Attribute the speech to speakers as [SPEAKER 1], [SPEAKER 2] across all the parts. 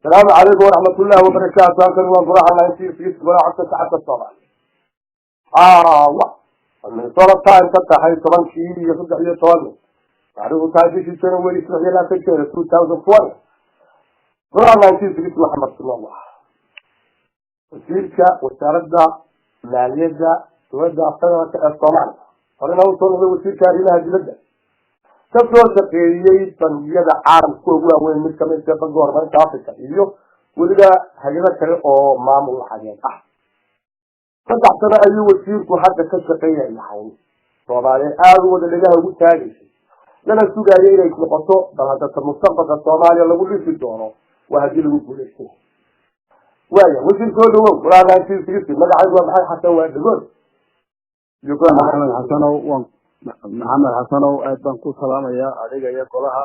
[SPEAKER 1] السلام عليكم ورحمة الله وبركاته. أكن وقرأ على يصير في قراءة حتى الصومال. الله. من صورة تاين تفتح طبعا شيء يصدق عليه طوال. تعرفوا تاين في سنة ولي سنة لا تكتير 2004. قراءة على يصير في محمد صلى الله. وسيرك وتردد مالية تودع أفضل الصومال. فلنا وصلنا وسيرك إلى هذه البلد. kasoo shaqeeyay baniyada caalamka ugu waaweyn mid ka mid ah gobolka Afrika iyo waliba hay'ado kale oo maamul xageed ah. Saddex sano ayuu wasiirku hadda ka shaqeeyay Soomaaliya aad u wada dhagaha ugu taagayay. lana sugayay inay noqoto dalada mustaqbalka Soomaaliya lagu dhisi doono waa hadii lagu guuleystay. wasiirkoodu walaalaha sii magacaygu waa maxay xasan waa dhagool.
[SPEAKER 2] maxamed xasanow maxamed xasanow aad baan ku salaamayaa adiga iyo golaha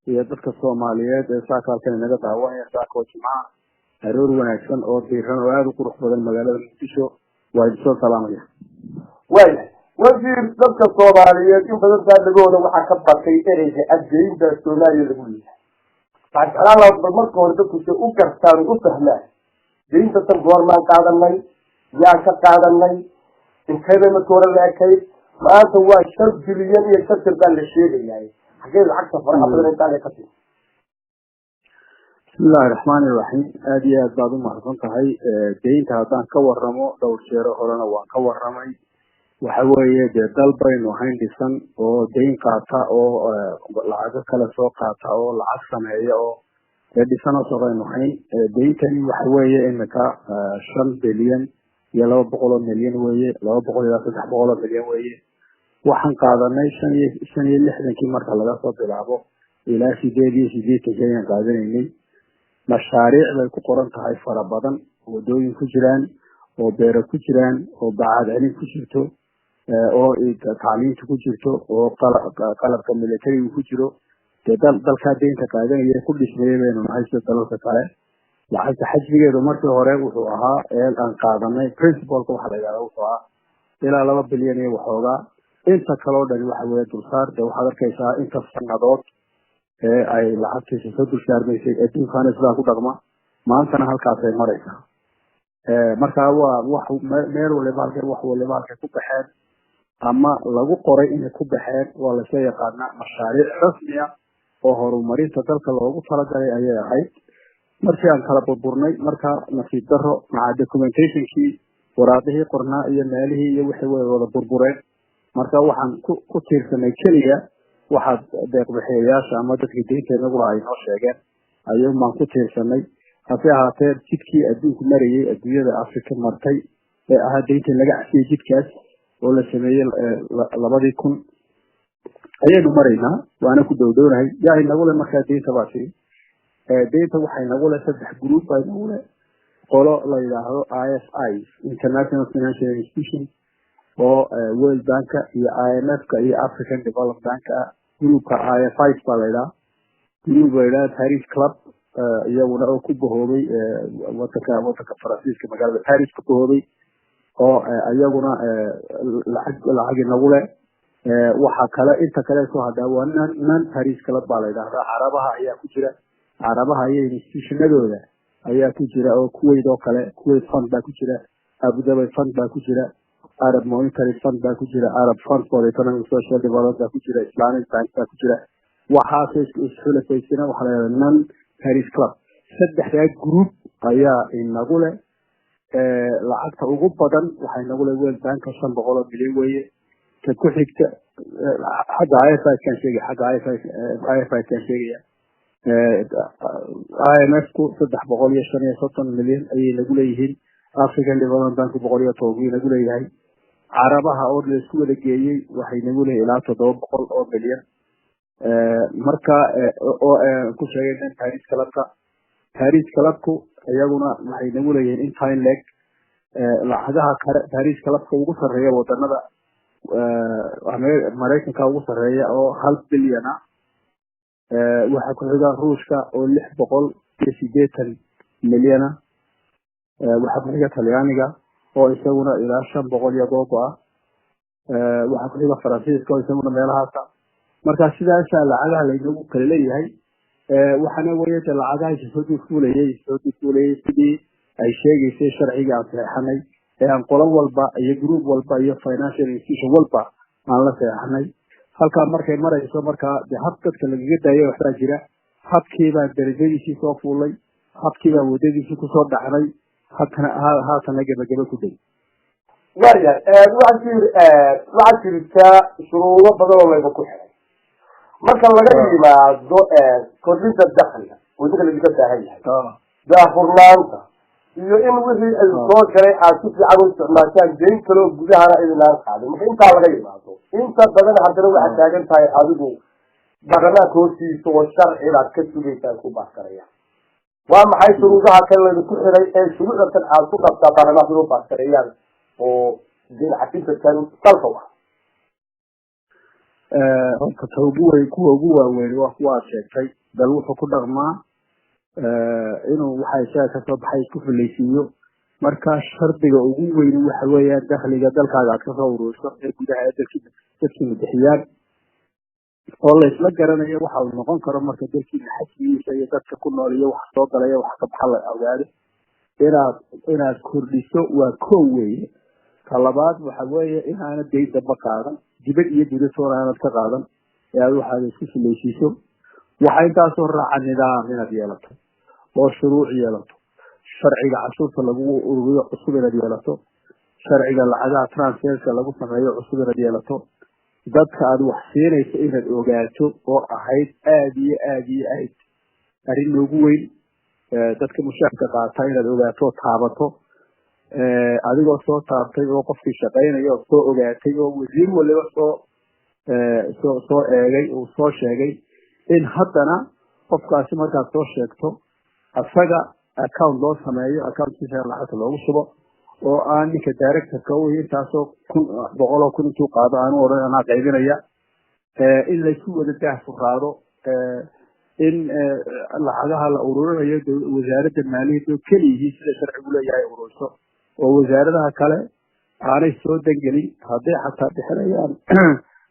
[SPEAKER 2] iyo dadka Soomaaliyeed ee saakaalkan inaga daawanaya saako jimcaha aroor wanaagsan oo diiran oo aad u qurux badan magaalada Muqdisho waa soo salaamaya
[SPEAKER 1] wasiir dadka Soomaaliyeed in badan dadagooda waxa ka batay ereyga adjeynta Soomaaliya lagu leeyahay taasalaad marka hore dadku u kartaan u fahmaan deynta tan goormaan qaadanay yaa ka qaadanay intee ma toora leekay maanta waa 5 bilyan iyo 7 baa la sheegayaa xagee lacagta faraha badan inta ay ka timid.
[SPEAKER 2] bismillahir rahmaanir rahiim aad iyo aad baad u mahadsan tahay deynta haddaan ka warramo dhowr jeer horena waan ka warramay waxa weeye dal baynu hayn dhisan oo deyn qaata oo lacag kala soo qaata oo lacag sameeya oo dhisan oo soo baynu hayn deyntani waxa weeye imika 5 bilyan iyo 200 milyan weeye 200 ilaa 300 milyan weeye waxaan qaadanay 65 marka laga soo bilaabo ilaa 8 qaadanaynay mashaariic bay ku qoran tahay fara badan wadooyin ku jiraan oo beero ku jiraan oo bacaad celin ku jirto oo tacliinta ku jirto oo qalabka military ku jiro dalka deynta qaadanaya ku dhismayay baynu nahay sida dalalka kale lacagta xajmigeedu markii hore wuxuu ahaa aan qaadanay principalka waxa la yiraahdo wuxuu ahaa ilaa 2 bilyan iyo waxoogaa inta kale oo dhan waxa weeye dulsaar waxaad arkaysaa inta sanadood ay lacagtiisa soo dulsaarmaysay adduunkan isla ku dhaqma maantana halkaas ay maraysaa marka waa wax meel waliba halkay ku baxeen ama lagu qoray inay ku baxeen waa la soo yaqaanaa mashaariic rasmi ah oo horumarinta dalka loogu talagalay ayay ahayd markii aan kala burburnay marka nasiib daro maca documentationkii waraaqihii qornaa iyo meelihii iyo wixii way wada burbureen marka waxaan ku tiirsanay keliya waxaad deeqbixiyayaasha ama dadka deynta nagu lahay noo sheegeen ayuu maan ku tiirsanay hase ahaatee jidkii adduunku marayay adduunyada Afrika martay ee ahaa deynta laga casiyay jidkaas oo la sameeyay 2000 ayaynu maraynaa waana ku dowdownahay yaa inagu le markaa deynta baasi deynta waxay nagu le 3 group ay nagu le qolo la yiraahdo IFI International Financial Institution oo World Bank iyo IMF iyo African Development Bank groupka IFI baa group Paris Club iyaguna oo ku bahoobay wadanka Faransiiska magaalada Paris ku bahoobay oo iyaguna lacag nagu le waxa kale inta kale soo hadawaanan Paris Club baa Carabaha ayaa ku jira Carabaha iyo institutionadooda ayaa ku jira oo Kuwait oo kale Kuwait Fund baa ku jira Abu Dhabi Fund baa ku jira Arab Monetary Fund baa ku jira Arab Fund for Economic Social Development baa ku jira Islamic Bank baa ku jira waxaas isku leeyahay waxa la yiraahdaa Paris Club saddexda group ayaa inagu leh lacagta ugu badan waxay nagu leh World Bank 500 milyan weeye ka ku xigta xagga IFI kan sheegaya IMF ku 335 milyan ayay nagu leeyihiin African Development Bank 110 nagu leeyahay Carabaha oo la isku wada geeyay waxay nagu leeyahay ilaa 700 milyan marka oo ku sheegay Paris Clubku iyaguna waxay nagu leeyihiin intaan leg lacagaha Paris Clubka ugu sareeya wadanada Mareykanka ugu sareeya oo 1 bilyan waxa ku xiga Ruushka oo 680 milyan waxa ku xiga Talyaaniga oo isaguna ilaa 500 iyo googo waxa ku xiga Faransiiska oo isaguna meelahaas marka sidaas lacagaha la inagu kala leeyahay waxaana weeye lacagaha soo duufulayay sidii ay sheegaysay sharciga aan saxeexnay ee aan qolan walba iyo group walba iyo financial institution walba aan la saxeexnay halka markay marayso marka hab dadka lagaga daayo waxaa jira habkii baa darajadiisii soo fuulay habkii baa wadadiisii ku soo dhacday haatana gabagaba ku day
[SPEAKER 1] waxaa jirta shuruudo badan oo layba ku xiray marka laga yimaado kordhinta dakhliga waddanka laga baahan yahay daahfurnaanta iyo in wixii ay soo galay aad si fiican u isticmaashaan deyn kaloo gudahana idinaan qaadin marka intaa laga yimaado inta badan haddana waxaad taagan tahay adigu baarlamaanka hoostiisa oo sharci inaad ka sugaysaan ku baaskaraya waa maxay shuruudaha kale laydinku xiray ee shuruucdan aad ku qabtaa baarlamaanka inuu baaskarayaan oo deyn cafinta kan salka ah
[SPEAKER 2] horta kuwa ugu waaweyn waa kuwa aad sheegtay dal wuxuu ku dhaqmaa inuu waxa isaga kasoo baxay isku filaysiiyo marka shardiga ugu weyn waxa weeyaan dakhliga dalkaaga aad kasoo ururiso ee gudaha dadkiina bixiyaan oo la isla garanayo waxa uu noqon karo marka dalkiina xajmiisa iyo dadka ku nool iyo wax soo galaya wax ka baxa la ogaado inaad kordhiso waa koow weeye talabaad waxa weeye inaana deyn damba qaadan dibad iyo dibatoona aanad ka qaadan ee aad waxaad isku filaysiiso waxa intaasoo raaca nidaam inaad yeelato oo shuruuc yeelato sharciga cashuurta lagu ururiyo cusub inaad yeelato sharciga lacagaha transferka lagu sameeyo cusub inaad yeelato dadka aad wax siinayso inaad ogaato oo ahayd aad arrin noogu weyn dadka mushaarka qaata inaad ogaato taabato adigoo soo taabtay oo qofkii shaqaynaya oo soo ogaatay oo wasiir waliba soo eegay uu soo sheegay in haddana qofkaasi markaad soo sheegto asaga account loo sameeyo accountkiisa lacagta loogu shubo oo aan ninka directorka u intaasoo boqoloo kun intuu qaado aanu odhan anaa qaybinaya in laysu wada daahfuraado in lacagaha la ururinayo wasaaradda maaliyadda oo keliyihiin sida sharcigu leeyahay ururiso oo wasaaradaha kale aanay soo dangelin hadday xataa bixinayaan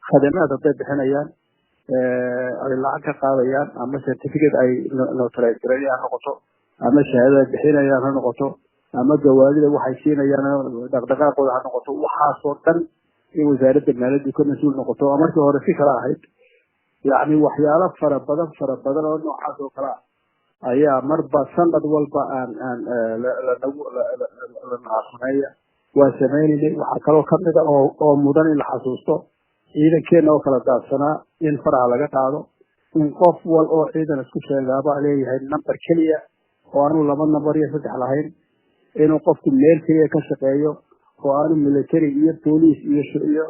[SPEAKER 2] khadamaad hadday bixinayaan ay lacag ka qaadayaan ama certificate ay notarize gareeyaan ha noqoto ama shahaadada bixinayaan ha noqoto ama gawaadida waxay siinayaan dhaqdhaqaaqooda ha noqoto waxaasoo dhan in wasaaradda maaliyaddu ka mas-uul noqoto oo markii hore si kala ahayd yacni waxyaalo fara badan oo noocaas oo kale ah ayaa marba sanad walba aan la naaqsaneeya waa sameynaynay waxaa kaloo kamid a oo mudan in la xasuusto ciidankeena oo kala daadsanaa in faraha laga qaado in qof wal oo ciidan isku sheegaaba leeyahay number keliya oo aanu 2 number iyo 3 lahayn inuu qofku meel keliya ka shaqeeyo oo aanu military iyo police iyo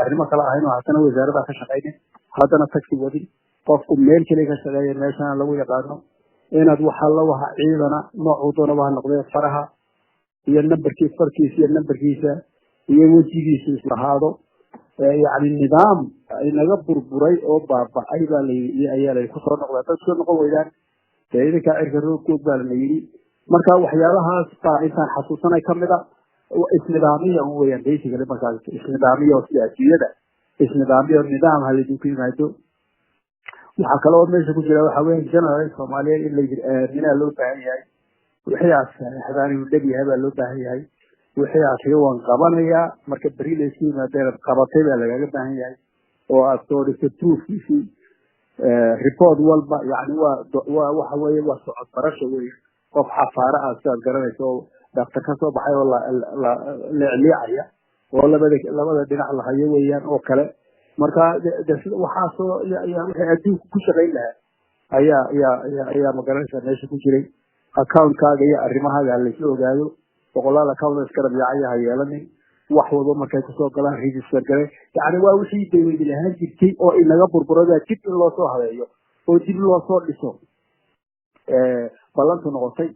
[SPEAKER 2] arrimo kale ahayn oo haddana wasaaradda ka shaqeynay haddana taxi wadin qofku meel keliya ka shaqeeyo meeshaan lagu yaqaano inaad waxa la waxa ciidana nooc doonaba ha noqdo faraha iyo numberkiisa iyo wajigiisa islahaado يعني النظام inaga burburay oo baaba'ay baa ayaa la ku soo noqday dadku noqon weeyaan teedka cirka roobkood baa la yiri marka waxyaalahaas baa intaan xasuusanay kamida isnidaamiya oo weeyaan deegaanka markaas isnidaamiya oo siyaasiyada isnidaamiya nidaam halidku ku yimaado waxa kale oo meesha ku jira waxa weeyaan general Soomaaliyeed in la yiri loo baahan yahay wixii xadaan uu dhabiyahay baa loo baahan yahay wixii aad waan qabanaya marka bariilaysiin maadaama qabatay baa laga baahan yahay oo aad soo dhigto proofkiisi report walba yani waa waxa weeye waa socod barasho weeye qof xafaara aad soo garanayso doctor ka soo baxay oo la leecaya oo labada dhinac la hayo weeyaan oo kale marka waxa soo wixii adduunka ku shaqeyn lahaa ayaa magaranaysa meesha ku jiray account-kaaga iyo arrimahaaga la isla ogaado boqolaal account iska rabiicaya yeelanin wax walba markay ku soo galaan register garay yani waa wixii dawladda lahaan jirtay oo inaga burburada dib loo soo habeeyo oo dib loo soo dhiso balantu noqotay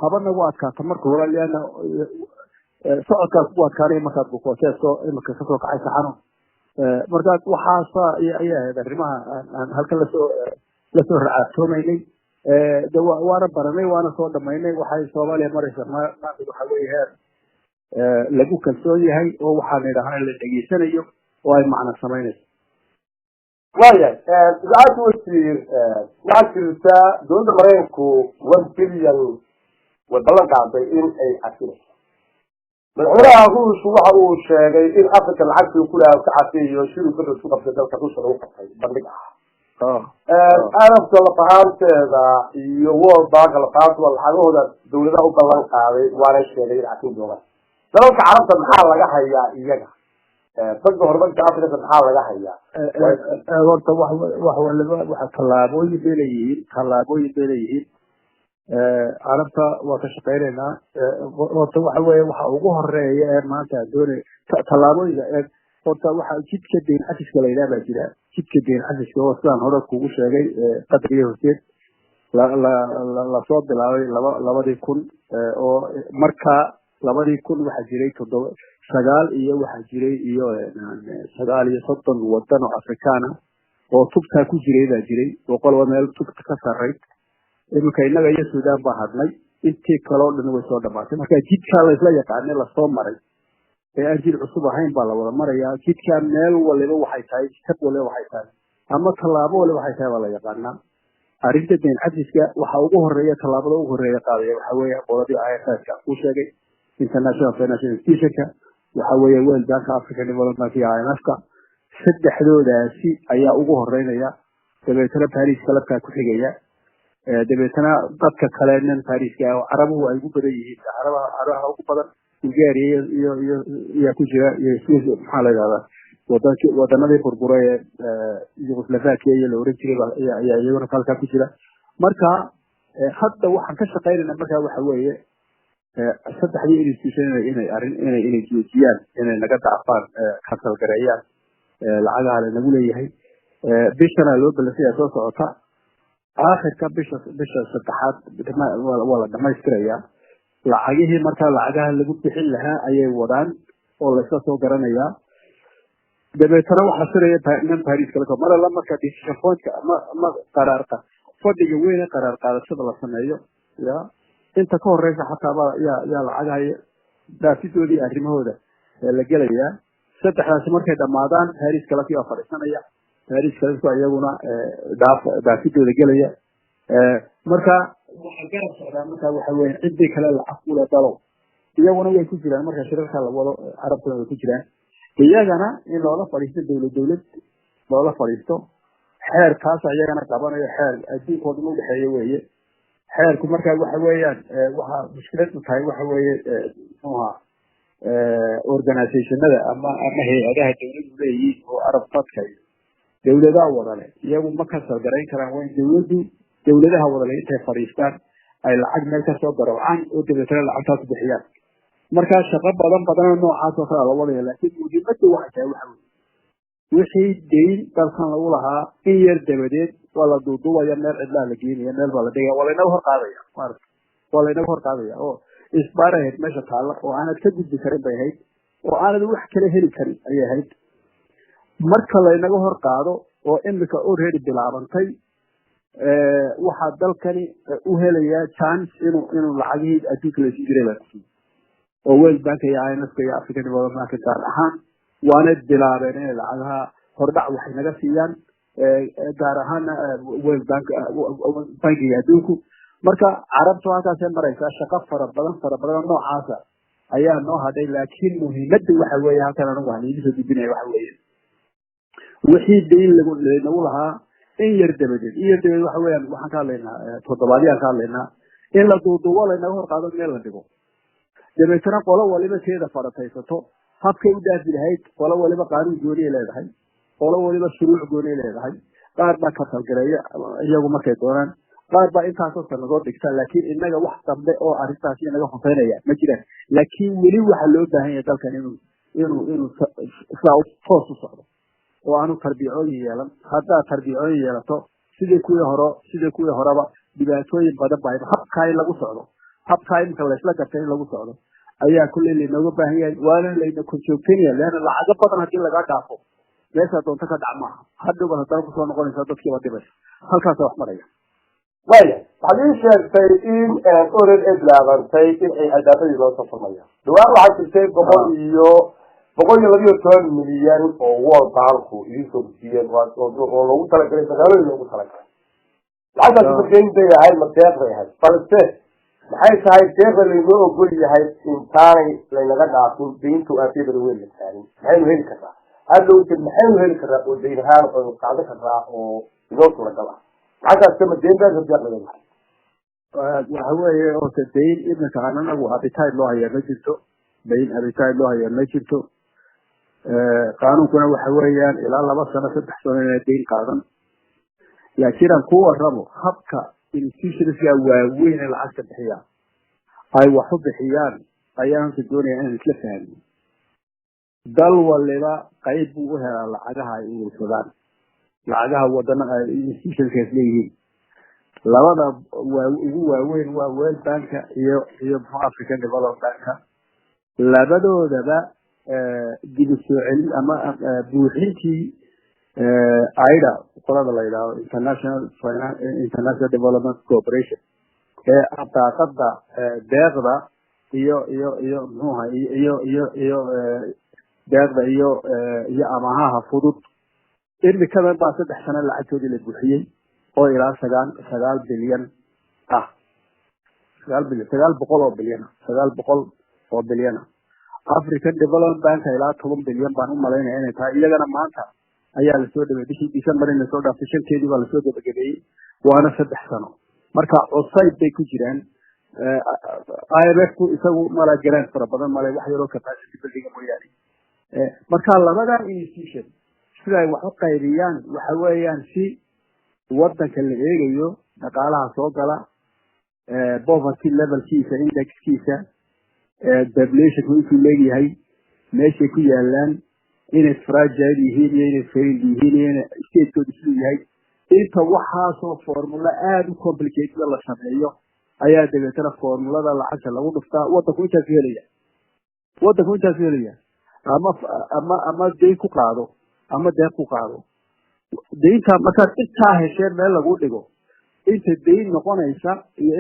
[SPEAKER 2] habana waa adkaata marka hore leena socodkaas waa kaanay markaad ku kooteeso imika ka soo kacay saxano marka waxaasa ayaa arrimaha aan halkan la soo raactoomaynay waana baranay waana soo dhamaynay waxay Soomaaliya maraysa maanta waxa weeyaan lagu kalsoon yahay oo waxaan idhaahdaa la dhageysanayo oo ay macna sameynayso
[SPEAKER 1] ويا ساعات وسير ناكلتا دول مرينكو 1 بليون والبلان قاعدين اي عسير من عمرها هو شو شيء إن أفريقيا العكس كلها كعسير يشيلوا كل السوق في الدولة كروس الوقت بنرجع أنا بصراحة هذا يوول باق القاط والحاجة هذا دولة أوبلان قاعدة وأنا شيء عسير دولة لو كعرفت المحل لقى هيا إيجا تقدر هربان كعرفت المحل لقى هيا
[SPEAKER 2] ورطة واحد طلابوي بيليين عرفت وكشقيرنا ورطة waxa ugu horeeya maanta doonay talaabooyinka horta waxa jidka deen xafiiska la yiraahdo jira jidka deen xafiiska oo sidaan hore kuugu sheegay qadriga hoosteed la soo bilaabay 2000 oo marka 2000 waxa jiray 9 iyo waxa jiray iyo 9 wadan oo Afrikaana oo tubta ku jiray boqol meel tubta ka saray imika inaga iyo Suudaan baa hadlay intii kale oo dhan way soo dhamaatay marka jidka la isla yaqaan la soo maray ee ajil cusub ahayn baa la wada maraya jidka meel waliba waxay tahay step waliba waxay tahay ama talaabo waliba waxay tahay la yaqaana arinta deen xadiiska waxa ugu horeeya talaabada ugu horeeya qaadaya waxa weeye qoladii IFS-ka ku sheegay International Financial Institution waxa weeye World Bank African Development IMF-ka saddexdoodaasi ayaa ugu horeynaya dabeetana Paris kalabka ku xigaya dabeetana dadka kale in Paris-ka oo Carabuhu ay ugu badan yihiin Carabaha ugu badan Bulgaria iyo ku jira iyo maxaa la yiraahdaa wadanadii burburay Yugoslavia iyo la oran jiray ayaa iyaguna halka ku jira marka hadda waxaan ka shaqeynaa marka waxa weeye saddexdii institution inay joojiyaan inay naga dhaafaan kasal gareeyaan lacagaha la nagu leeyahay bishana loo balasay soo socota آخر بش الصدحات ولا دمايستريا لعجيه مركا لعجها اللي قلت حلها أي ودان ولا إساسه قرنيا ده ترى وحصرية من باريس كلها مرة لما كديش شافون ما قرارته فدي جوينه قرارته هذا شغل الصنايع يا أنت كون رئيس حتى يا العجها ده في دولي أرمه هذا اللي جليا صدح ناس مركا دمادان باريس كلها في آخر الصنايع باريس كلها يجونا دافيدو لجليا مركا وحجرب سعودة مركا وحوين عدي كلا العقولة دلو يجونا ويكجران مركا شركة الله عربنا ويكجران يجانا إن الله فريسة دولة الله فريسة حير كاسة يجانا كابانا حير أديك ودمو بحيوية حير كمركا وحويان وها مشكلة تاي وحوية نوها organization هذا أما هي هذا الدولة اللي وعرب تطكي دولة وضعنا يوم ما كسر جرين كلام وين دولة وضعنا إنت فريستان العقد ما كسر جروا عن ودولة العطاء بحياة مركز شقب بدن النوعات وصار وضعنا لكن مجمد واحد وحي دين تلخان لها إير دبدت ولا دودو وينر إلا لجين ينر ولا ديا ولا نوهر قاضية مارك ولا نوهر قاضية أو إسبارة هيت مش هتعلق وأنا تجد بكريم بهيت وأنا دوح كله هلي كريم أي هيت marka la inaga hor qaado oo imika already bilaabantay waxa dalkani u helaya chance inuu lacagii adduunka la jiray oo World Bank iyo IMF iyo African Development Bank ahaan waana bilaabeen in lacagaha hordhac waxay naga siiyaan gaar ahaan World Bank iyo adduunku marka carabtu halkaas ay maraysaa shaqo fara badan noocaas ayaa noo haday laakiin muhiimaddu waxa weeye halkan anigu waxaan idin soo gudbinayaa waxa weeye wixii deyn lagu lahaa in yar dabadeed waxa weeyaan waxaan ka hadlaynaa toddobaadiyaan ka hadlaynaa in la duuduubo la inaga hor qaado meel la dhigo dabeetana qolo waliba teeda farataysato habkay u dhaafi lahayd qolo waliba qaanuun gooni leedahay qolo waliba shuruuc gooni leedahay qaar baa ka talgareeya iyagu markay doonaan qaar baa intaasoo sanadoo dhigta laakiin inaga wax dambe oo arrintaasi inaga hoseynaya ma jiraan laakiin weli waxaa loo baahan yahay dalkan inuu saa toos u socdo oo aanu tarbiyooyin yeelan hadda tarbiyooyin yeelato sidii kuwii horeba dhibaatooyin badan baa habka lagu socdo habka imka la isla gartay in lagu socdo ayaa kulli leenooga baahan yahay waana leena ku joogteynaya leena lacag badan hadii laga dhaafo meesha doonta ka dhacma hadhow haddana ku soo noqonaysa dadkii wada dhibay halkaas wax maraya
[SPEAKER 1] waya hadii sheegtay in already bilaabantay in ay adaabadii loo safarmaya dhawaan waxaa jirtay boqol iyo بقول لي 12 مليون أو وول بانكو يسوق فيه ولو ترى كذا تقالوا لو ترى كذا العادة تبين ده هاي المنطقة هاي فلسطين هاي التاريخ اللي يقول لي هاي إنساني لأن قد عطوا بينتو أكيد الويل الثاني هاي وين كذا قالوا أنت محل وين كذا ودين هان وقاعدة كذا ويوصل لكذا العادة تسمى الدين ده تبيع لنا
[SPEAKER 2] وهو الدين ابن كعننا وهابيتاي الله هي مجلته بين هابيتاي الله هي مجلته قانون كنا وحويان إلى الله سنة 6 سنين الدين قادم لكن قوة الربو حبك institutions وين العسكر بحيان أي وحب حيان أيام في الدنيا أن تلفهم دل ولا قيد بوها العجها السودان العجها ودنا institutions كثيرين لوضع وين بانك هي أفريقيا ديفلوبمنت بانك لبدو ذا جلسوا أما بوحيتي أيضا قرار الله international development cooperation أعتقد دغدا دغدا هي أماها فضوط إن كمان بعد 6 سنين العجود اللي بوحية أو إلى 9 بليون 9 بقول بليون African Development Bank إلى 10 بليون بانهم ملايين يعني تا إذا كان مانتا أيها السود ديسمبر إن السود official كذي ولا السود بجدي وأنا 6 سنة مركا outside بيكوجران IMF يسوي ملا جران ترى بدل ملا واحد يروح capacity building موياني مركا الله ما ده institution سلاي وحق قيريان وحويان شيء وضعك اللي يجيو نقالها سوقلا poverty level كيسة index كيسة population كل اللي هي ماشي كيالان إن fragile يهين fail يهين state condition هاي إنت وحاسو فورمولا آد complicated الله شمعيه أيها دكتور فورمولا ده العشرة لو نفتا وتكون تسهيلية أما ديكو قادو دينتا مثلا إنت هشام ما لقول لكم إنت دين نقونيسا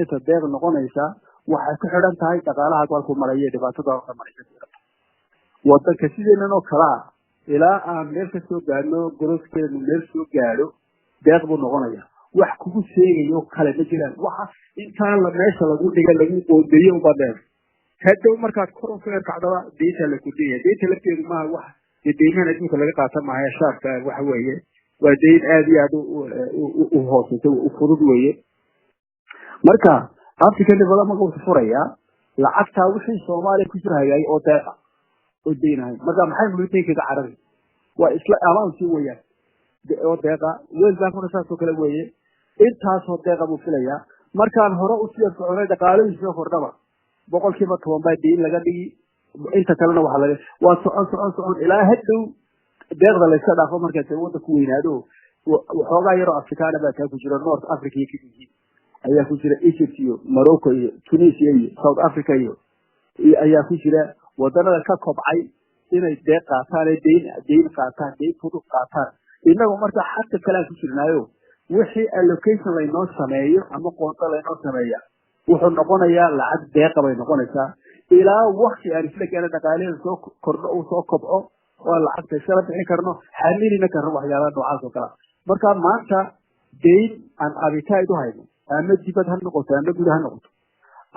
[SPEAKER 2] إنت دين نقونيسا وحكي حرام تاعي تقالها قالكم مريء دبعتوا ده مريء وتكسيد إنه كلا إلى أن نرسل جانو جروس كده نرسل جانو داخل نقونيا وحكوا شيء يو كلا نجيلان إن كان لما يصل لقول لقول قديه وبعدين هذا عمر كات كورن في الكعدة ديت اللي كديه ديت اللي في ما واحد الدين هنا يمكن لقى قاتم معي شاب وحويه ودين آدي عدو وهوسه وفرض ويه مركا أفريقيا development قوة فريا لعكتها وحين الصومالي كسرها جاي أو تاقة الدين هاي مركا محل ملتين كده عربي وإسلام أمان سوية أو تاقة ويزاكم نساسو كلا ويه إنتاس هو تاقة مفليا مركا الهراء أسير فعوني دقالي يشوف فردما بقول كيف تكون بايدين لقد انت كلنا وحلا وسؤال الى هدو deeqda la iska dhaafo marka wadda ku weynaado waxoogaa yaro afrikaana baa kaa ku jira north africa iyo kenya ayaa ku jira Egypt iyo Morocco iyo Tunisia iyo South Africa iyo ayaa ku jira waddanada ka kobcay inay deeq qaataan deyn qaataan deyn fudud qaataan inagu marka xataa kala ku jirnaayo wixii allocation la inoo sameeyo ama qoonto la inoo sameeyo wuxuu noqonayaa lacag deeq bay noqonaysaa ilaa waqti aan isla gaarno dhaqaalaha soo kordho oo soo kobco oo lacagta shara bixin karno xamilina karno waxyaalaha noocaas oo kala marka maanta deyn aan abitayd u hayno ama dibad ha noqoto ama gudaha ha noqoto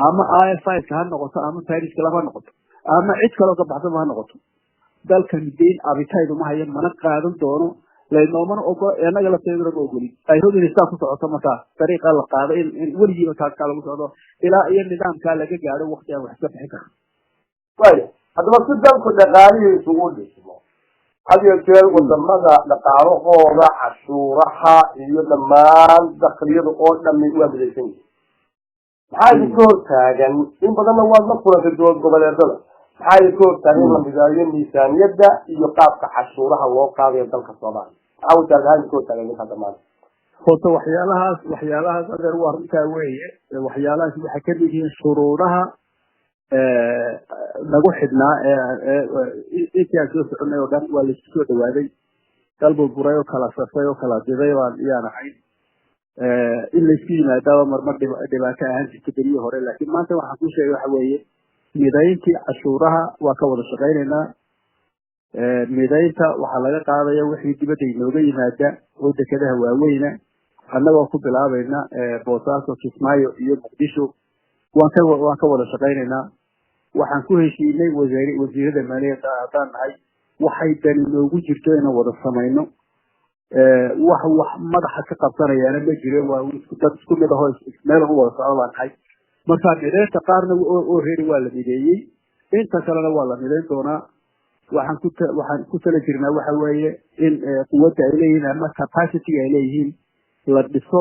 [SPEAKER 2] ama IFI ka ha noqoto ama Paris kala ha noqoto ama cid kale oo ka baxsan ha noqoto dalkan deyn abitayd uma hayan mana qaadan doono leeyahay oo anaga la teedro ogoli ay hubin istaa ku socoto marka dariiqa la qaado in waligiiba taas kala lagu socdo ilaa iyo nidaamka laga gaaro waqti aan wax ka bixin karno
[SPEAKER 1] haddaba si dalku dhaqaalihiisa isugu dhismo hadiyo jeer wadamada dhaqaalahooda cashuuraha iyo dhammaan dakliyada oo dhammi waa midaysan yihiin maxaa idinka hortaagan in badanna waad la kulantay dowlad goboleedada maxaa idinka hortaagan in la midaayo miisaaniyadda iyo qaabka cashuuraha loo qaadayo dalka Soomaaliya maxaa idinka hortaagan ninka dhammaan
[SPEAKER 2] horta waxyaalahaas adeer waa runtaa weeye waxyaalahaas waxay ka mid yihiin shuruudaha lagu xidhnaa intii aan soo soconay oo dhan waa laisku soo dhawaaday dalbu buray oo kala safay oo kala diday baan iyaan ahayn in laisku yimaadaba marmar dhibaato ahaan jirta berihii hore laakiin maanta waxaan ku sheegay waxa weeye midayntii cashuuraha waa ka wada shaqaynaynaa midaynta waxaa laga qaadaya wixii dibadda inooga yimaada oo dekedaha waaweyna annagoo ku bilaabayna boosaaso kismaayo iyo muqdisho waan ka wada shaqaynaynaa waxaan ku heshiinay wasiirada maaliyadda haddaan nahay waxay dani noogu jirto inaan wada samayno wax madaxa ka qabsanayaana ma jiro waa dad isku mid ahoo meel u wada socdo baan nahay marka midaynta qaarna oo reeri waa la mideeyey inta kalena waa la midayn doonaa waxaan ku tala jirnaa waxa weeye in quwadda ay leeyihiin ama capacity ay leeyihiin la dhiso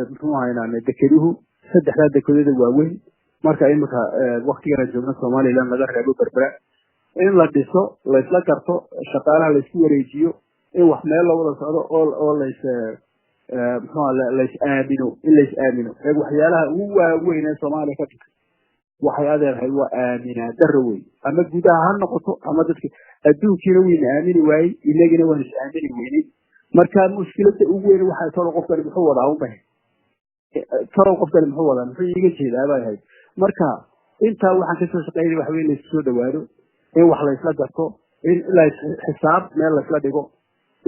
[SPEAKER 2] muxuu ahaynaa dekeduhu saddexdaa dekedada waaweyn marka imika waktigana joogna somaliland laga reebo berbera in la dhiso laysla garto shaqaalaha laysku wareejiyo in wax meel la wada socdo oo lays aamino in lays aamino waxyaalaha ugu waaweyn ee soomaaliya ka dhigay waxay adeerhay waa aaminaa daro wey ama gudaha ha noqoto ama dadka adduunkiina wayna aamini waayey inagina waan is aamini weynay marka mushkilada ugu weyn waxay tolo qofkani muxuu wadaa ubahay tolo qofkani muxuu wadaa muxuu iga jeedaa bay ahayd marka intaa waxaan kasoo shaqeynay waxa weyn laysku soo dhawaado in wax laysla garto in xisaab meel laysla dhigo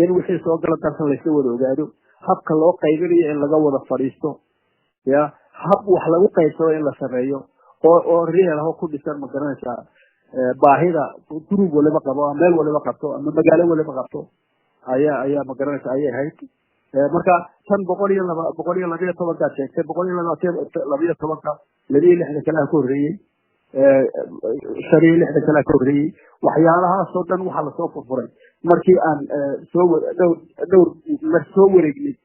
[SPEAKER 2] in wixii soo gala darsan laysla wada ogaado habka loo qaybinayo in laga wada fadhiisto ya hab wax lagu qaybsado in la sameeyo oo real ah oo ku dhisan ma garanaysaa baahida group waliba qabo meel waliba qabto ama magaalo waliba qabto ayaa ma garanaysaa ayay ahayd marka tan 112 ka sheegtay 112 labaiyo kala ka horreeyay shariix lixda kala ka horreeyay waxyaalahaas oo dhan waxa la soo furfuray markii aan dhowr mar soo wareegnay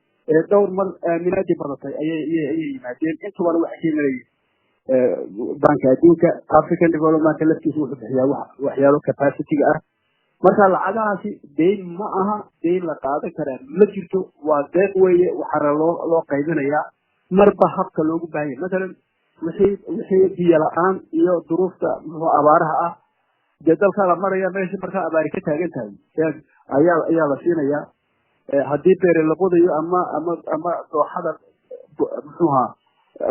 [SPEAKER 2] dhowr mar aaminaadii badatay ayay yimaadeen intubana waxay ka yimaadeen banka adduunka African Development laftiisu wuxuu bixiyaa waxyaalo capacity ah marka lacagahaasi deyn ma aha deyn la qaadan karaa ma jirto waa deeq weeye waxaana loo qaybinayaa marba habka loogu baahan yahay مثلا wixii biyo la'aan iyo duruufta abaaraha ah dee dalka la maraya meesha marka abaari ka taagan tahay ayaa la siinayaa haddii beere la qodayo ama dooxada muxuuha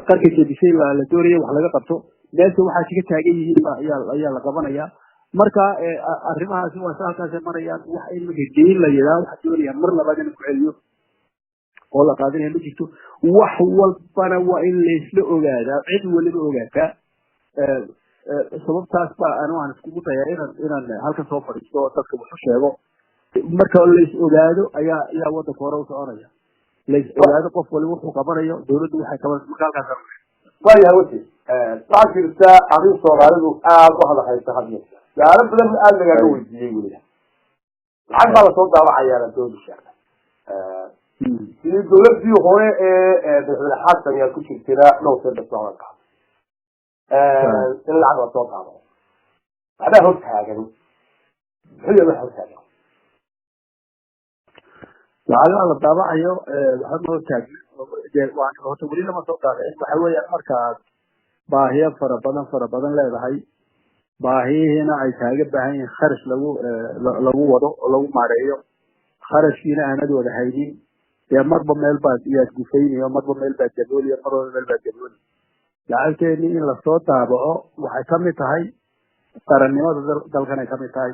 [SPEAKER 2] qarka jebisay la doonayo wax laga qabto meesha waxaa kaga taagan yihiin ayaa la qabanayaa marka arrimahaasi waa halkaas marayaan wax in deyn la yiraahdo waxa doonaya mar labaad in ku celiyo oo la qaadanayo ma jirto wax walbana waa in la isla ogaadaa cid waliba ogaataa sababtaas baa aan iskugu dayaa inaan halka soo fadhiisto dadka wuxuu sheego marka la is ogaado ayaa wadanka hore u soconaya la is ogaado qof waliba wuxuu qabanayo dawladdu waxay qaban marka halkaas
[SPEAKER 1] waayahay wati waxaa jirta arrin soomaalidu aad u hadahaysa hadda gaaro badan aad lagaga weydiiyey weliba lacag baa lasoo daawacayaa la doodi sheegay sidii dawladdii hore ee madaxweyne xasan ayaa ku jirtayna dhowr sano socdanka in lacag lasoo daawaco waxbaa hor taagan muxuu yahay hor taagan
[SPEAKER 2] lacagaha la daawacayo waxba hor taagan waan horta weli lama soo daawacin waxa weeyaan markaad baahiyo fara badan leedahay baahiyihiina ay kaaga baahan yihiin kharash lagu wado oo lagu maareeyo kharashkiina aanad wada haynin dee marba meel baad iyaad gufaynayo marba meel baad gabooliyo marba meel baad gabooli lacagteeni in lasoo daabaco waxay kamid tahay qarannimada dalkan ay kamid tahay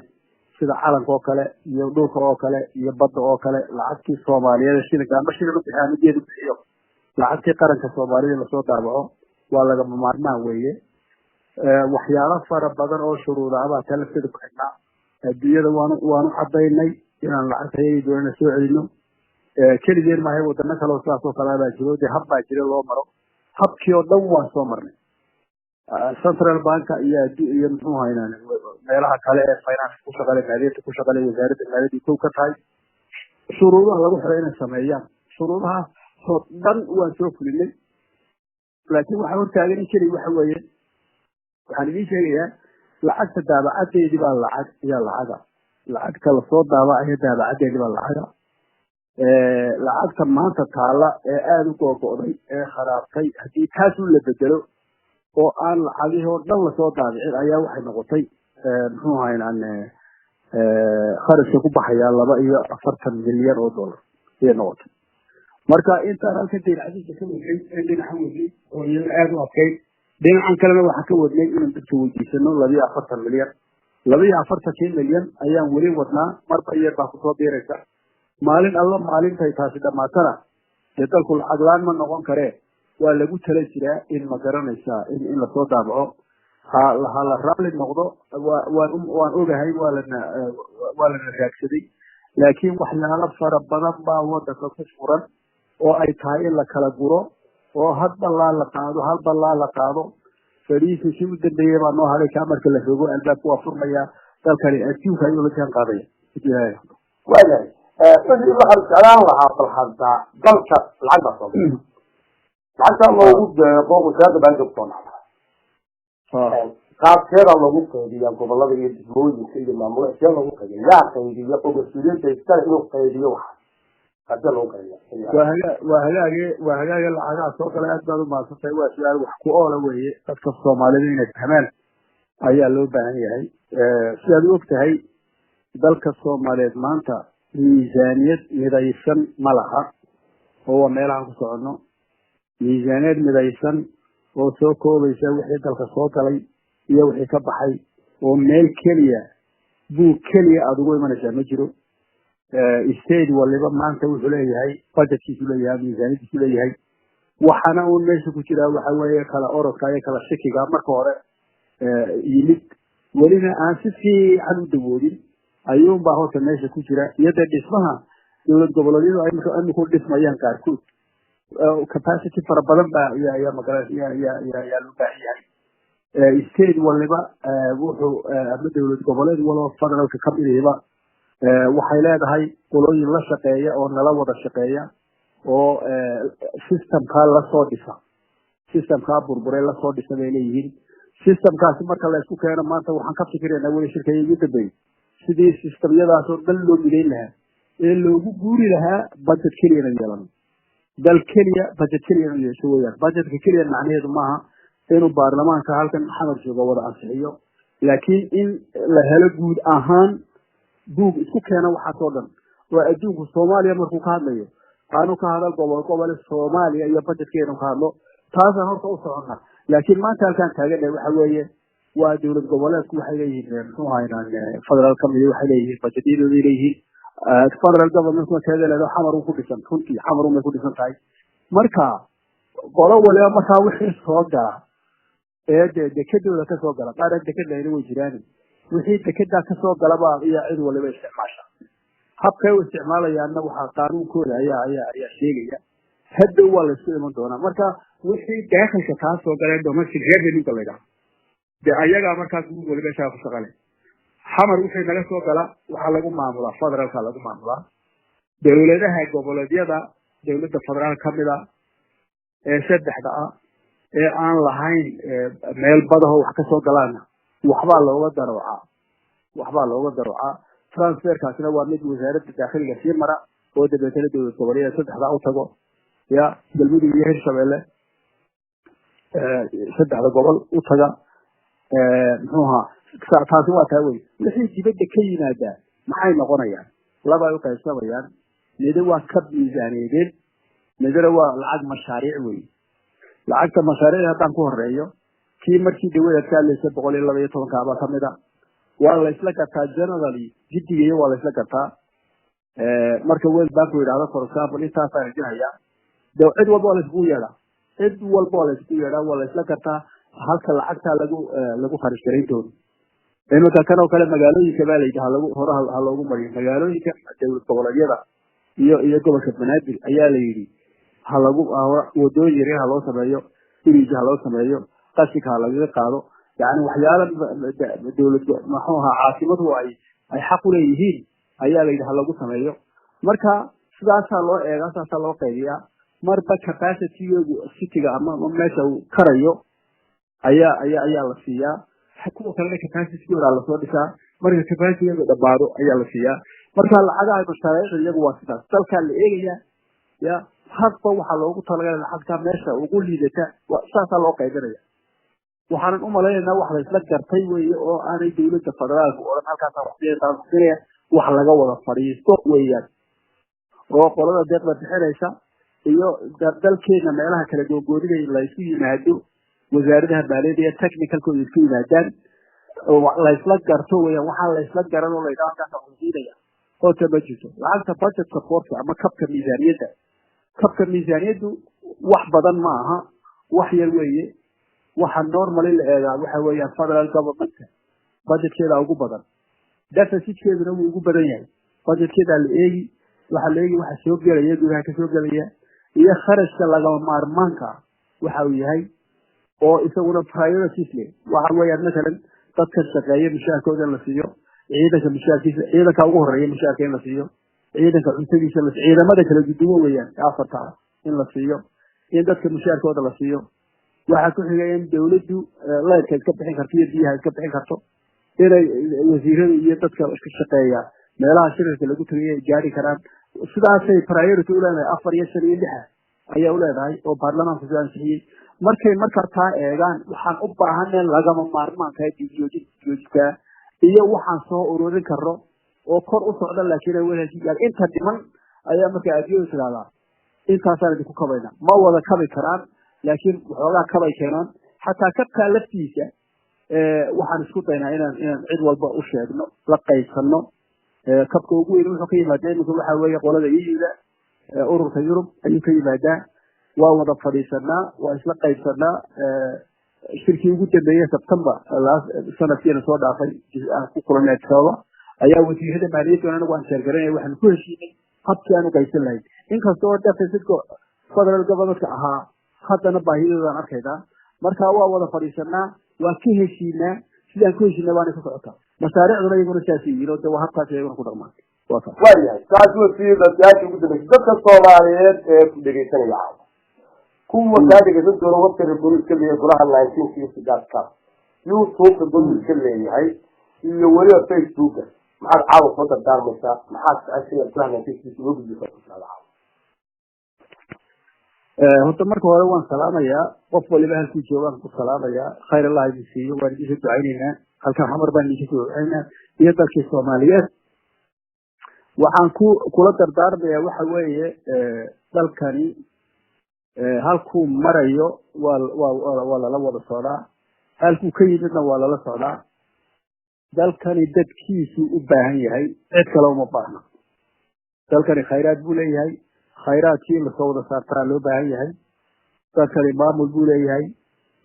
[SPEAKER 2] sida calanka oo kale iyo dhulka oo kale iyo badda oo kale lacagtii soomaaliyeed shilinka ama shilin u bixiyo ama geed u bixiyo lacagtii qaranka soomaalida lasoo daabaco waa lagama maarmaan weeye waxyaalo fara badan oo shuruuda abaa talafida ku xidhnaa adduunyada waanu cadaynay inaan lacagta ayay doonana soo celino keligeen maahay wadano kale oo sidaas oo kale baa jiro dee hab baa jira loo maro habkii oo dhan waan soo marnay central banka iyo muxuu haynaa meelaha kale ee finance ku shaqale maaliyadda ku shaqale wasaaradda maaliyadda kow ka tahay shuruudaha lagu xiray inay sameeyaan shuruudahaas oo dhan waan soo fulinay laakiin waxa hortaagan in keliya waxa weeye waxaan idiin sheegayaa lacagta daabacadeedii baa lacagta lasoo daabacayo daabacadeedii baa lacagta maanta taala ee aada u googo'day ee kharaabtay haddii taas la bedelo oo aan lacagihii oo dhan lasoo daabicin ayaa waxay noqotay muxuu haynaan kharashka ku baxayaa 240 milyan oo dollar ayay noqotay marka intaan halkan deynacadiisa ka wadnay dhinacan wadnay oo iyada aada u adkayd dhinacan kalena waxaa ka wadnay inaan dadka weydiisano 240 milyan labaiyo afartankii milyan ayaan weli wadnaa marba yar baa kusoo biiraysa maalin alla maalintay taasi dhammaatana dee dalku lacag laan ma noqon karee waa lagu tala jiraa in ma garanaysaa in lasoo daabaco ha la raalli noqdo waan ogahay waa lana raagsaday laakiin waxyaalo fara badan baa wadanka ku furan oo ay tahay in la kala guro oo hal ballaan la qaado fadhiisi si u dambeeyey baa noo haday kaa marka la rogo albaabku waa furmayaa dalkani adduunka ayuu la jaan qaadaya
[SPEAKER 1] waayahay wixii waxaan jeclaan lahaa bal hadda dalka lacag baa soo lacagta loogu deeqo wasaaradda baanjoogta oo dhacda qaabkeeda loogu qaydiyaa gobolada iyo degmooyinka iyo maamulada loogu qaydiya yaa qaydiya oo mas-uuliyadda iskale inuu qaydiyo waxa qaabkee loogu qaydiya
[SPEAKER 2] waa hagaage lacagaha soo gala aad baad u mahadsantahay waa su-aal wax ku oola weeye dadka soomaalida inay fahmaan ayaa loo baahan yahay sidaad u og tahay dalka soomaaliyeed maanta miisaaniyad midaysan ma laha oo waa meelahaan ku soconno miisaaniyad midaysan oo soo koobaysa wixii dalka soo galay iyo wixii ka baxay oo meel keliya buug keliya aada ugu imanaysaa ma jiro state waliba maanta wuxuu leeyahay budgetkiisu leeyahay miisaaniyadiisu leeyahay waxaana uun meesha ku jiraa waxa weeye kala orodka iyo kala shakiga marka hore yimid welina aan si fiican u dawoodin ayuunbaa horta meesha ku jira iyo dee dhismaha dowlad goboleedyadu ay iminku dhismayaan qaarkood capacity fara badan baa yaa loo baahan yahay state waliba wuxuu ama dowlad goboleed walo federaalka ka midayba waxay leedahay qolooyin la shaqeeya oo nala wada shaqeeya oo systemkaa lasoo dhisa systemkaa burburay lasoo dhisa bay leeyihiin systemkaasi marka la isku keeno maanta waxaan ka fikiraynaa weli shirkaya ugu dambeeyey sidii systemyadaasoo dhan loo midayn lahaa ee loogu guuri lahaa budget keliyana yeelano dal keliya budget keliyana yeesho weyaan budgetka keliya macnaheedu maaha inuu baarlamaanka halkan maxamed jooga wada ansixiyo laakiin in la helo guud ahaan buug isku keena waxaasoo dhan oo adduunku soomaaliya markuu ka hadlayo aanu ka hadal gobole soomaaliya iyo budgetkeenu ka hadlo taasaan horta u soconna laakiin maanta halkaan taagana waxa weeye waa dowlad goboleedku waxay leeyihiin muxuu ahaynaan federal kamid waxay leeyihiin budgetyadooday leeyihiin federal government keeda leedo xamar ku dhisan runtii xamar may ku dhisan tahay marka qolo waliba markaa wixii soo gala ee dekadooda kasoo gala qaar dekad lahayna way jiraan wixii dekedaa kasoo galaba iyo cid waliba isticmaasha habkay u isticmaalayaanna waxaa qaanuunkooda ayaa sheegaya haddow waa laysku iman doonaa marka wixii daakilka kaa soo galeen domestic revenue la yidhaha dee ayagaa markaa guud waliba ishaga ku shaqale xamar wixii naga soo gala waxaa lagu maamulaa federaalka lagu maamulaa dowladaha goboleedyada dowladda federaal kamida ee saddexda ah ee aan lahayn meel badaho wax kasoo galaana waxbaa looga daroocaa transferkaasina waa mid wasaaradda daakhiliga sii mara oo dabeetana dowlad goboleedyada saddexda u tago ya galmudug iyo hirshabeelle saddexda gobol u taga muxuuha taasi waa taa wey wixii dibadda ka yimaadaa maxay noqonayaan laba ay u qaybsamayaan midi waa kab miisaaniyadeed midna waa lacag mashaariic wey lacagta mashaariicda haddaan ku horeeyo kii markii dhaweed ka hadlaysa 112 baa kamid ah waa la isla gartaa generally jiddigeeyo waa la isla gartaa marka World Bank uu yiraahdo for example intaas ay jiraya dee cid walba waa la isku yeedhaa waa la isla gartaa halka lacagta lagu kharash gareyn doono inta kan oo kale magaalooyinka baa la yidhaahdaa lagu horaha loogu mariyo magaalooyinka dowlad goboleedyada iyo gobolka Banaadir ayaa la yiri ha lagu wadooyin yar ha loo sameeyo iriga loo sameeyo qashinka laga qaado yani waxyaalo dowlad maxuuha caasimadu ay xaq u leeyihiin ayaa la yidhaahdaa lagu sameeyo marka sidaas loo eega sidaas loo qaybiyaa marba capacity-gu city-ga ama meesha uu karayo ayaa la siiyaa kuwa kale capacity-gooda la soo dhisaa marka capacity-ga dhabaado ayaa la siiyaa marka lacagaha mashaariicda iyagu waa sidaas dalka la eegaya ya hadba waxa loogu talagalay lacagta meesha ugu liidata saas loo qaybinaya waxaan u maleynayaa wax la isla gartay weeye oo aanay dowladda federaalka oo halkaas wax laga wada fariisto weeyaan oo qolada deeqda bixinaysa iyo dalkeena meelaha kala gogoodinay la isku yimaado wasaaradaha maaliyadda iyo technical-kooda isku yimaadaan la isla garto weeyaan waxaan la isla garan oo la yidhaahdo halkaas xusiinaya horta ma jirto lacagta budget support ama kabka miisaaniyadda wax badan ma aha wax yar weeye waxa normally la eegaa waxa weeyaan federal government budgetkeeda ugu badan deficitkeeduna wuu ugu badan yahay budgetkeeda la eegi waxa soo gelaya gudaha ka soo gelaya iyo kharashka lagama maarmaanka waxa uu yahay oo isaguna priorities leh waxa weeyaan مثلا dadka shaqeeya mushaarkooda la siiyo ciidanka ugu horeeya mushaarka in la siiyo ciidanka cuntadiisa la siiyo ciidamada kala duwan weeyaan afarta in la siiyo in dadka mushaarkooda la siiyo waxa ku xigay in dawladdu leerka iska bixin karto iyo biyaha iska bixin karto inay wasiirada iyo dadka iska shaqeeya meelaha shirarka lagu tagay gaari karaan sidaasay priority u leedahay 4 iyo 5 iyo 6 ayaa u leedahay oo baarlamaanka soo ansixiyay markay taa eegaan waxaan u baahanahay lagama maarmaanka joojinta iyo waxaan soo ururin karno oo kor u socda laakiin ay wadajigaan inta dhiman ayaa marka aadiyada tilaada intaasaan ku kabayna ma wada kabi karaan laakiin waxoogaa kabay keenaan xataa kabka laftiisa waxaan isku daynaa inaan cid walba u sheegno la qaybsano kabka ugu weyn wuxuu ka yimaadaa imika waxa weeye qolada iyada ururka Yurub ayuu ka yimaadaa waa wada fadhiisanaa waa isla qaybsanaa shirkii ugu dambeeyay September sanadkiina soo dhaafay ku kulanay sababa ayaa wasiirada maaliyadda anagu aan sheegaray waxaan ku heshiinay habkii aan u qaysan lahayn inkastoo deficitku federal government ahaa haddana baahidoodan arkayda marka waa wada fadhiisanaa waa ka heshiinaa sidaan ku heshiinaa waana ka socotaa mashaariicduna iyaguna sidaas yihiin oo habkaas iyaguna ku dhaqmaan
[SPEAKER 1] waayahay taas wasiirada siyaasada ugu dambeysay dadka Soomaaliyeed ee ku dhageysanaya kuwa ka dhageysan doona waqtiga booliska iyo golaha 1960 YouTube booliska leeyahay iyo waliba Facebook maxaad caawa ku dardaarmaysaa maxaad asii golaha 1960 ugu gudbiyay
[SPEAKER 2] horta marka hore waan salaamayaa qof waliba halkuu joogaan ku salaamayaa khayr Allah idin siiyo waan idin ducaynaynaa halka xamar baan idin ducaynaynaa iyo dalkii Soomaaliyeed waxaan kula dardaarmayaa waxa weeye dalkani halkuu marayo waa lala wada socdaa halkuu ka yimidna waa lala socdaa dalkani dadkiisu u baahan yahay cid kale uma baahna dalkani khayraad buu leeyahay khayraadkii la soo wada saartaa loo baahan yahay dalkani maamul buu leeyahay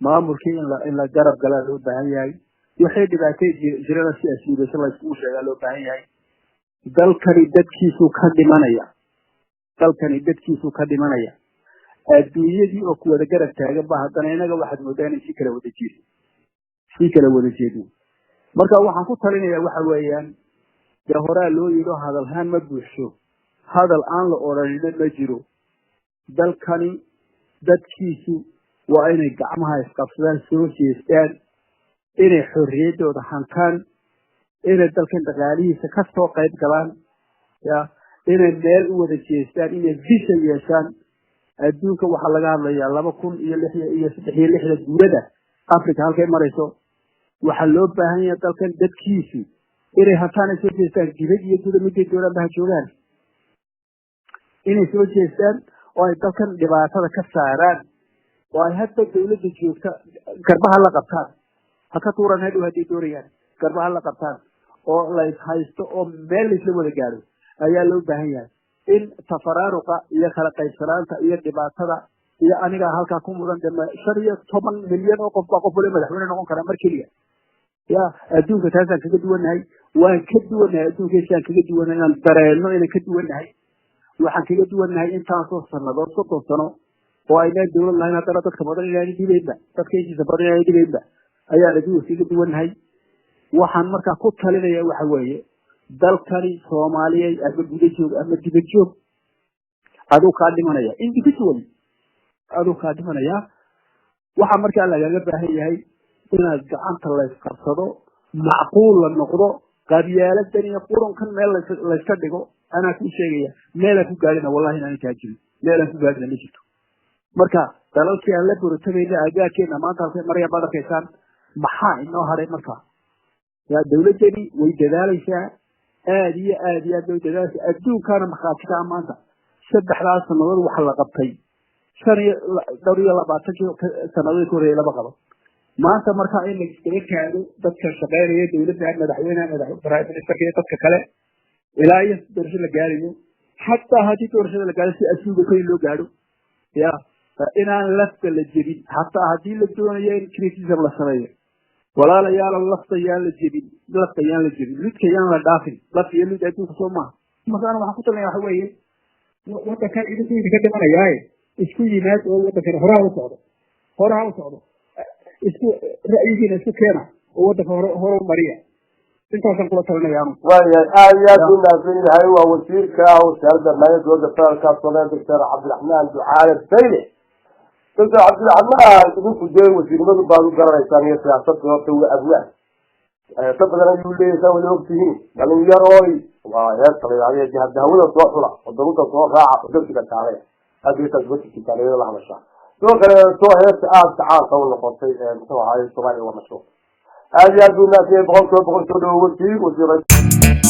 [SPEAKER 2] maamulkii in la garab galaa loo baahan yahay wixii dhibaatay jirana si asliidaysa la isku sheegaa loo baahan yahay dalkani dadkiisu ka dhimanaya adduunyadii oo ku wada garab taagan ba haddana inaga waxaad moodaa inay si kala wada jeedin marka waxaan ku talinayaa waxa weeyaan dee horaa loo yidho hadalhaan ma buuxso hadal aan la odhanina ma jiro dalkani dadkiisu waa inay gacmaha isqabsadaan soo jeestaan inay xorriyaddooda hantaan inay dalkan dhaqaalihiisa ka soo qayb galaan inay meel u wada jeestaan inay vision yeeshaan adduunka waxaa laga hadlayaa 2006 guurada Afrika halkay marayso waxaa loo baahan yahay dalkan dadkiisu inay hataan soo jeestaan dibad iyo gudaha midda dowladda joogaan inay soo jeestaan oo ay dalkan dhibaatada ka saaraan oo ay hadda dowladda joogta garbaha la qabtaan haka tuuran hadii doorayaan garbaha la qabtaan oo la haysto oo meel isla wada gaaro ayaa loo baahan yahay in tafaraaruqa iyo kala qaybsanaanta iyo dhibaatada iyo aniga halka ku mudan 15 milyan oo qof waliba madaxweyne noqon kara mar kaliya adduunka taasaan kaga duwanahay waan ka duwanahay adduunkeesaan kaga duwanahay inaan dareeno inaan ka duwanahay waxaan kaga duwanahay intaasoo sannadood 30 sano oo aynaan dowlad lahayn haddana dadka badan inaan dhibayba dadka intiisa badan inaan dhibayba ayaa lagu kaga duwanahay waxaan markaa ku talinayaa waxa weeye dalkani Soomaaliyeed ama gudajoog ama dibadjoog adoo ka dhimanaya individually adoo ka dhimanaya waxa markaa lagaga baahan yahay inaad gacanta la isqabsado macquul la noqdo qabyaaladdan iyo qurankan meel la iska dhigo ana ku sheegaya meel ku gaarina wallahi inaan taajin meel ku gaarina ma jirto marka dalalkii aan la burtamayna agaarkeena maanta halkay maraya badarkaysan maxaa inoo haray marka ya dawladani way dadaalaysaa aad iyo aad way dadaalaysaa adduunkana maxaakiga maanta saddexdaas sanadood waxa la qabtay 20 sanadood ka horeeyay laba qabo maanta markaa in la iskaga kaado dadka shaqeynaya dowladda madaxweynaha prime ministerka iyo dadka kale ilaa iyo doorasho la gaarayo xataa haddii doorashada la gaaro si asuuga koy loo gaadho ya inaan lafta la jebin xataa haddii la doonayo in criticism la sameeyo walaalayaal lafta yaan la jebin lidka yaan la dhaafin lafta iyo lid adduunka soo maaha markaan waxaan ku talinayaa waxa weeye waddankan idinka dhimanayaaye isku yimaad oo waddankan horaha u socdo isku ra'yigiina isku keena oo waddanka hore u mariya intaasaan kula talinayaa
[SPEAKER 1] waayahay aad iyo aad u mahadsan yahay waa wasiirka wasaaradda maaliyadda dowladda federaalka Soomaaliya Dr. Cabdiraxmaan Ducaale Bayle. Dr. Cabdiraxmaan idinku dee wasiirnimadu baad u garanaysaan iyo siyaasadda horta waa abwaan ta badan ayuu leeyahay wali ogtihiin dhalinyarooy waa heerta la yidhahdo jihada hawada soo xula oo dowladda soo raaca oo dadka taale hadii tasbiti taaleeyo la hadasha soo kale soo heerta aad tacaanka u noqotay muxuu ahaay Soomaaliya waa mashruuc aad iyo aad u mahadsan boqol soo dhawo wasiir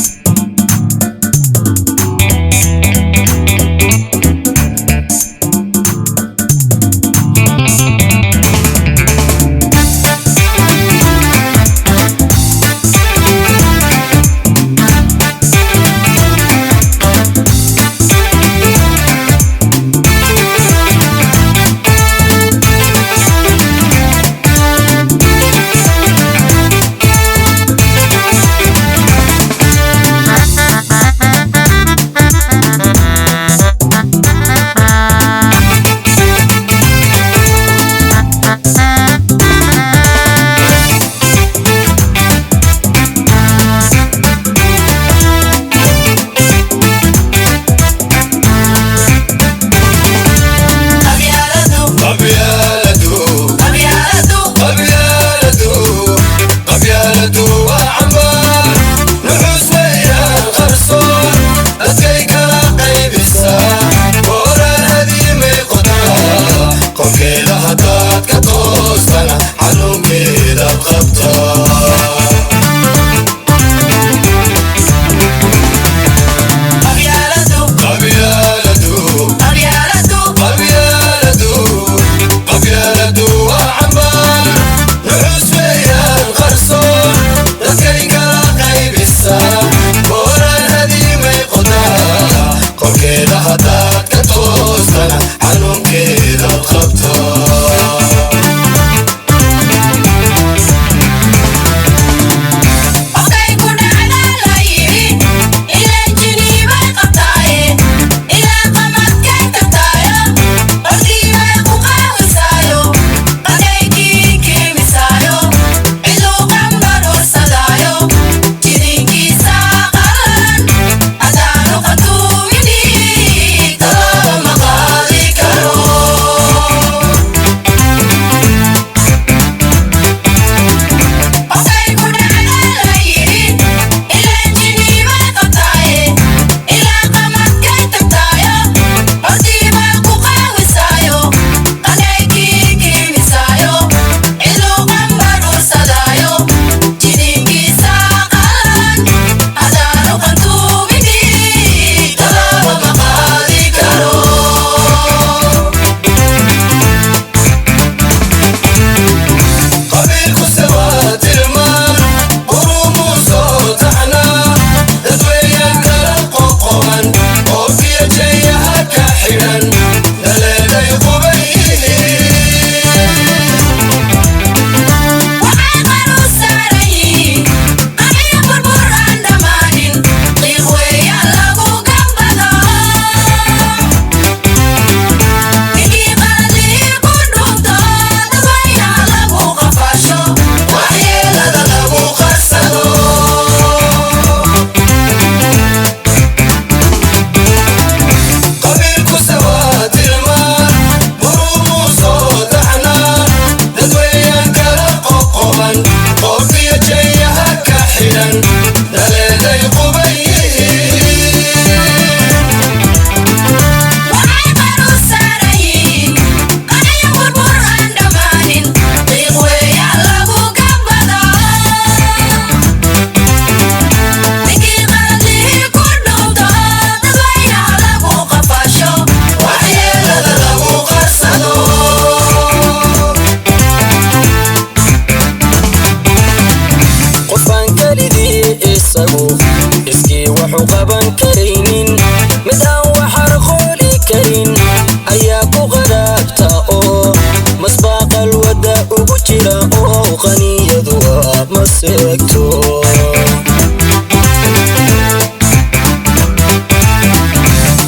[SPEAKER 3] ma seegto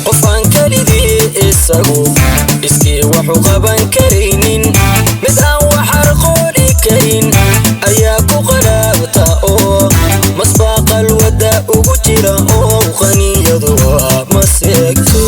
[SPEAKER 3] qofaan kalidii isagu iskii waxu qaban karaynin mid aan waxar qooli karin ayaa ku qaraabta oo masbaaqal wada ugu jira oo qaniyadu ma seegto